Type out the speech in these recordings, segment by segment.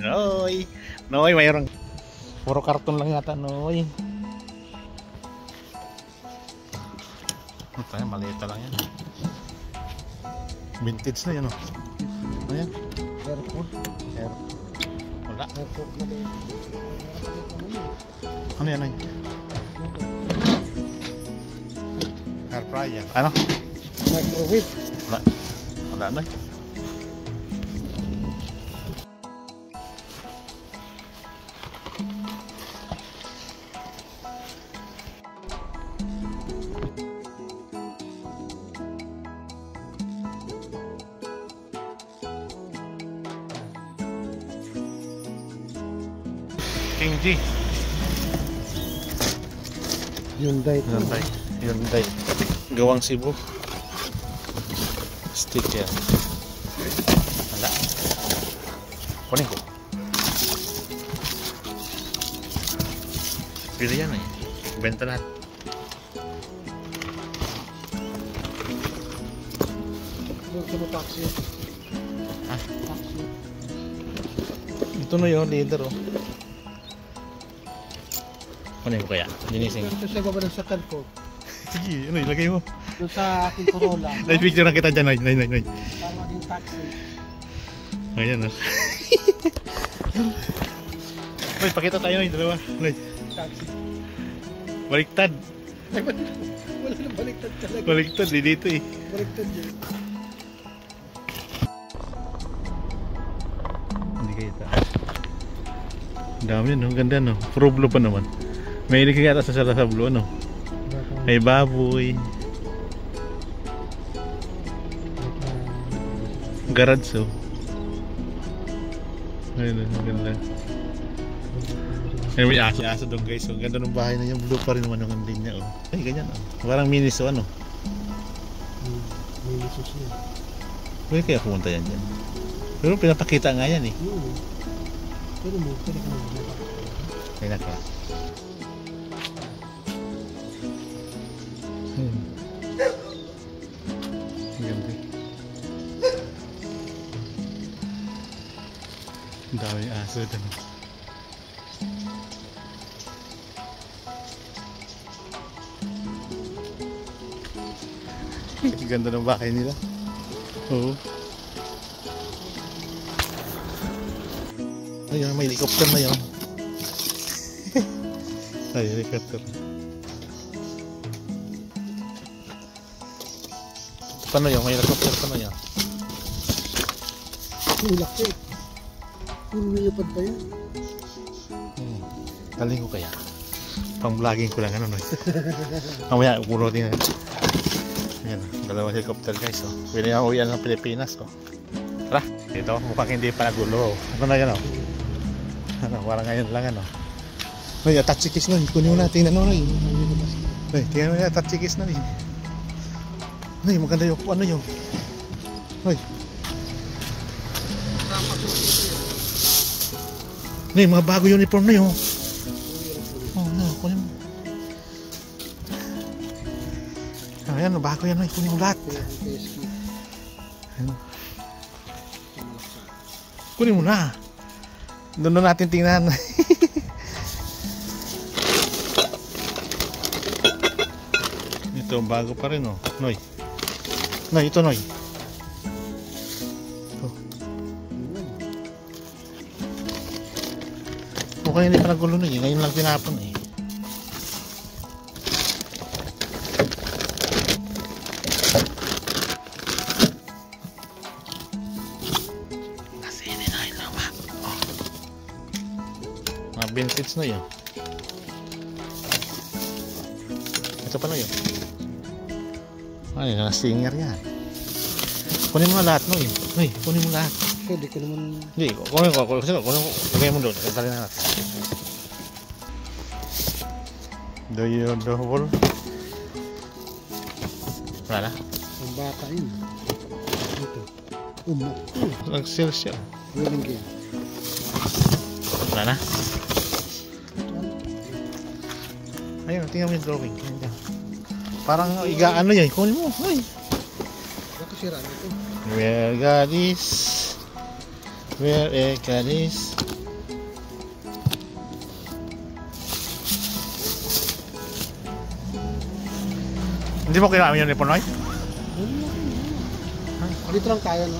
Noy! Noy, mayroong puro karton lang yata, Noy. Ito yan, maliit lang yan. Vintage na yan, oh. Ano yan? Airport. Wala. Airport na din. Ano yan? Air fryer. Ano? Microwave. Wala. Wala na. King G. Hyundai. Hyundai. Gawang Cebu. Sticker. Wala. Kunin ko. Pili yan eh. Benta lahat. Ito na taxi. Ha? Taxi. Ito na yun, leader oh. Kunin ko kaya? Linising. Ito sa baba ng sakal ko. Sige, ano ilagay mo? Doon sa aking Corolla. Nice picture na kita dyan, Noy. Para maging taxi. Ayan oh. Noy, pakita tayo Noy, dalawa. Noy, Taxi. baliktad. Wala na baliktad talaga. Baliktad, dito eh. Baliktad yun. Hindi kita. Ang dami no, ganda no. Puro blue pa naman. May ilig kaya sa blue no. May baboy. Garage oh. Ayun, ang ganda. Ay, may aso doon guys. Ang ganda ng bahay na yung blue pa rin naman yung linya oh. Ay, ganyan oh. Parang mini so ano. Mini sus niya. Pwede kaya pumunta yan dyan. Pero pinapakita nga yan eh. Pero mo, pwede ka naman. Kaya na ka. Ganda. Ang daming aso doon. Ganda ng bahay nila. Oo. Ayun, may helicopter na yun. Ay, helicopter. Paano yun? May helicopter pa na yun. Laki. Lumilipad pa yan. Taling ko kaya. Pang vlogging ko lang ano no. Mamaya ulo din. Ayan, dalawang helicopter guys oh. Pwede nga uwian ng Pilipinas oh. Tara, ito mukhang hindi pa nagulo. Ano na yan oh. Ano, parang ngayon lang ano. Ay, tatsikis na. Kunin mo na, tingnan mo na. Ay, tingnan mo na, tatsikis na. Ay, maganda yung ano yung. Ay. Ay, mga bago uniform na yun. Oh, no, kunin mo. Ayan, bago yan. Ay, kunin mo lahat. Ayan. Kunin mo na. Doon na natin tingnan. Ito, bago pa rin oh. Noy. Noy, ito Noy. Ito. Mukhang hindi pa nagulo na eh. Ngayon lang tinapon eh. Mga vintage na yun. Ito pa na yun. Ay, singer yan. Kunin mo lahat, Noy. Noy, kunin mo lahat. Pwede ko naman. Hindi, kunin ko. Lagay mo doon. Kantali na natin. Do you double? Wala na? Ang bata yun. Ito. Umak. Nag-sell siya. Walang game. Wala na? Ayun, tingnan mo yung drawing. Parang ano yan. Kunin mo. Ay. Nakasira nito. Where God is. Where God is. Hindi mo kailangan yun ni Punoy? Dito lang tayo, no?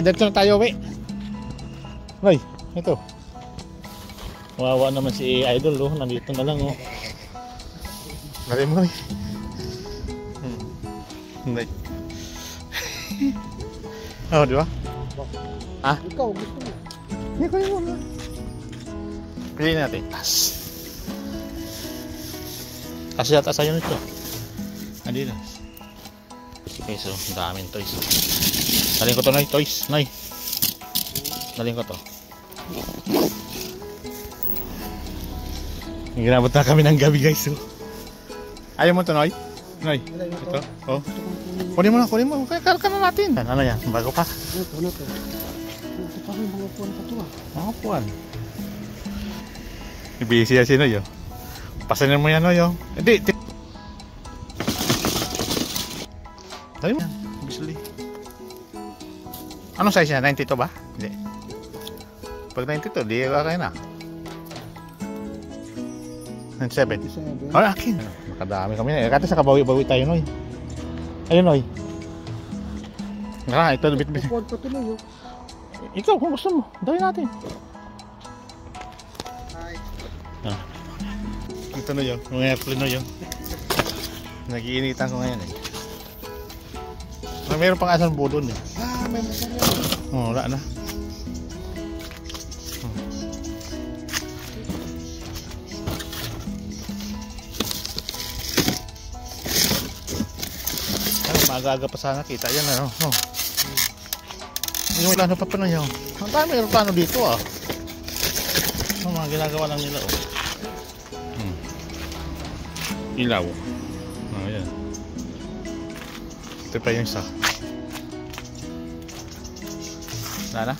Dito na tayo, we. Noy, ito. Wawa naman si Idol, oh. Nandito na lang, oh. Lari mo, eh. Hindi. Oh, di ba? Ikaw, gusto mo. Hindi ko yun, ah. Piliin natin. Kasi yata sa'yo nito. Adidas. Okay, so, daming toys. Daling ko to, Noy. Toys, Noy. Daling ko to. Ginabot na kami ng gabi, guys. So. Ayaw mo to, Noy? Noy, ito. Oh. Kunin mo na, kunin mo. Kaya ka na natin. Ano yan? Bago pa. Ano to? Ito pa rin mga puwan pa to, ah. Mga puwan. Ibisi yan si Noy, oh. Pasanin mo yan, Noy, oh. Hindi. Dali mo yan. Obviously. Anong size yan? 92 ba? Hindi. Pag 92, di ka kayo na. 97. Oh, akin. Makadami kami na. Kata sa kabawi-bawi tayo, Noy. Ayun, Noy. Ito, bit-bit. Puwan pa tuloy, oh. Ikaw, kung gusto mo. Dali natin. Ito na yun. Yung airplane na yun. Nag-iinitan ko ngayon, eh. Mayroon pang asang budon, eh. May motor yan. Oh, wala na. Maaga-aga pa sana kita yan, ano. Oh. Yung plano pa na yun. Ang dami yung plano dito, ah. Ano mga ginagawa lang nila, oh. Ilaw. Oh, yan. Ito pa yung isa. Wala na?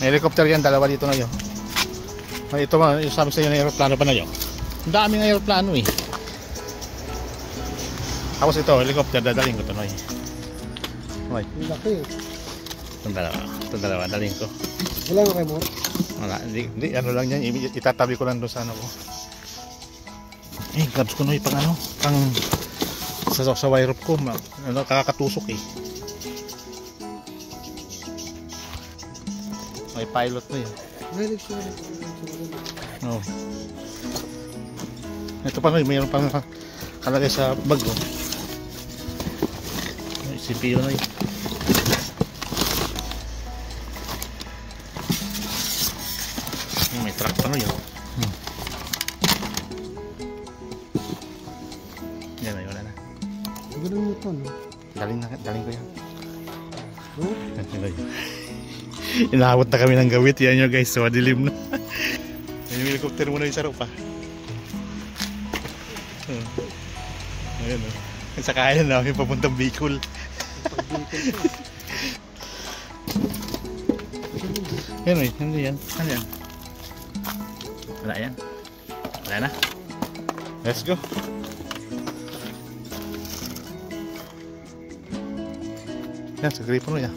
May helicopter yan, dalawa dito na yun. Ito mga, yung sabi sa inyo na aeroplano pa na yun. Ang daming aeroplano, eh. Tapos ito, helicopter, dadaling ko ito, Noy. Noy. Yung laki, eh. Itong dalawa, daling ko. Wala mo kay Mor? Wala, hindi, ano lang yan, itatabi ko lang doon sa ano ko. Eh, grabs ko, Noy, pang ano, pang sa wire rope ko, ano, kakakatusok, eh. May pilot na yun. Oh. Ito pa, Noy, mayroon pa kalagay sa bag ko. CPU na yun. May truck pa, Noy, oh. Yan na, wala na. Ganun mo ito, no? Daling ko yan. Oh? Inaabot na kami ng gawit. Yan nyo, guys, so dilim na. Yung helicopter muna yung sarap, pa. Ayan, oh. Sa kaya na namin papuntang Bicol. Yan, oh, ano yan? Ano yan? Wala yan. Wala na. Let's go. Yan, sa gripo na yan.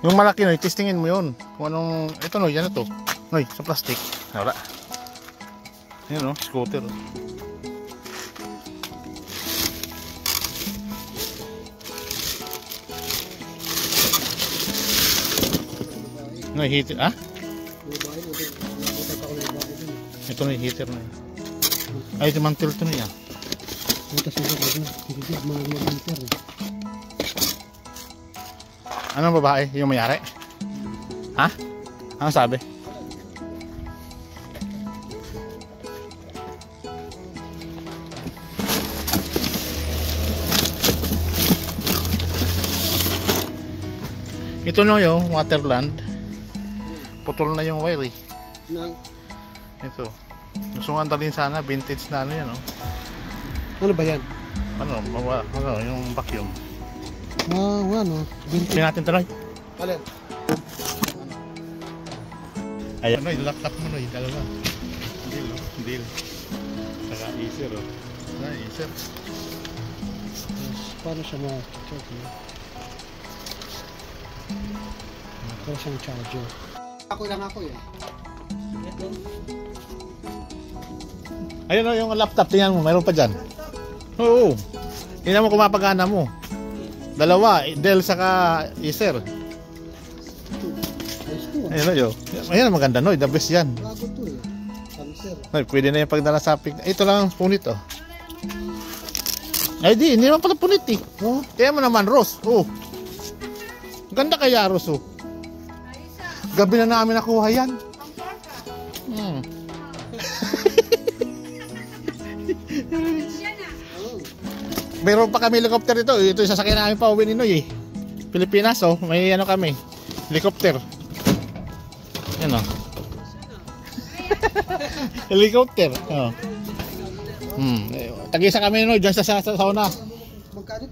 Yung malaki, Noy, testingin mo yun. Kung anong, ito, Noy, yan ito. Noy, sa plastic. Wala. Yan, no, scooter. Noy, heater, ah? Ito, Noy, heater na yan. Ay, ito mantle ito, Noy, yan. Anong babae? Yung mayari? Ha? Ano sabi? Ito no yung Waterland. Putol na yung wire, eh. Ito. Gusto nga dalhin sana, vintage na ano yan, oh. Ano ba yan? Ano, yung vacuum. Ano? Tingnan natin ito, Noy. Alin? Ayan, Noy, laptop mo, Noy, dalawa. Deal, oh. Deal. Saka Acer, oh. Acer. Paano siya ma-check, no? Pero siyang charger. Ako lang ako eh. Ayun o, yung laptop, tingnan mo, mayroon pa dyan. Oo. Tingnan mo kung mapagana mo. Dalawa, Dell saka Acer. Ayos to ah. Ayun o, yun. Ayun, maganda no, the best yan. Bago to eh. Cancer. Ay, pwede na yung pagdala sa pig. Ito lang ang punit oh. Ay di, hindi naman pala punit eh. Oh, Kaya mo naman, Rose. Oh. Ganda kaya, Rose oh. Gabi na namin nakuha yan. Hmm. Meron pa kami helicopter ito. Ito yung sasakyan namin pa uwi ni Noy eh. Pilipinas oh. May ano kami. Helicopter. Yan oh. Helicopter. Oh. Tag-isa kami Noy dyan sa sauna. magkano